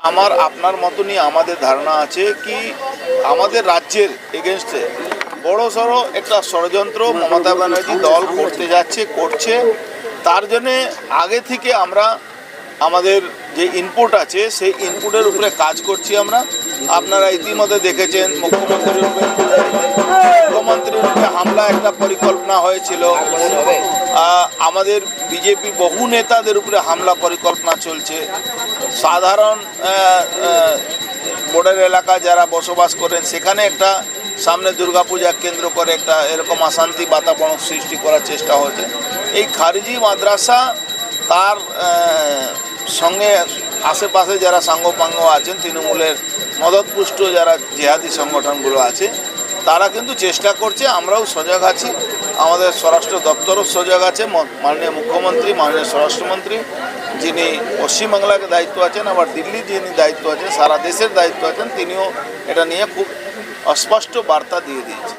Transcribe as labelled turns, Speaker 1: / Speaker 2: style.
Speaker 1: আমার আপনার মতনই আমাদের ধারণা আছে কি আমাদের রাজ্যের এগেনস্টে বড়সড় একটা ষড়যন্ত্র মমতা ব্যানার্জি দল করছে। তার জন্যে আগে থেকে আমরা আমাদের যে ইনপুট আছে সেই ইনপুটের উপরে কাজ করছি। আপনারা ইতিমধ্যে দেখেছেন মুখ্যমন্ত্রীর উপরে হামলা একটা পরিকল্পনা হয়েছিল। আমাদের বিজেপি বহু নেতাদের উপরে হামলা পরিকল্পনা চলছে। সাধারণ বর্ডার এলাকা যারা বসবাস করেন সেখানে একটা সামনে দুর্গাপূজা কেন্দ্র করে একটা এরকম অশান্তি বাতাবরণ সৃষ্টি করার চেষ্টা হচ্ছে। এই খারিজি মাদ্রাসা তার সঙ্গে আশেপাশে যারা সাঙ্গপাঙ্গ আছেন তৃণমূলের মদতপুষ্ট যারা জেহাদি সংগঠনগুলো আছে তারা কিন্তু চেষ্টা করছে। আমরাও সজাগ আছি, আমাদের স্বরাষ্ট্র দপ্তরও সজাগ আছে। মাননীয় মুখ্যমন্ত্রী, মাননীয় স্বরাষ্ট্রমন্ত্রী যিনি পশ্চিমবাংলাকে দায়িত্ব আছেন, আবার দিল্লির যিনি দায়িত্ব আছেন, সারা দেশের দায়িত্ব আছেন, তিনিও এটা নিয়ে খুব স্পষ্ট বার্তা দিয়ে দিয়েছেন।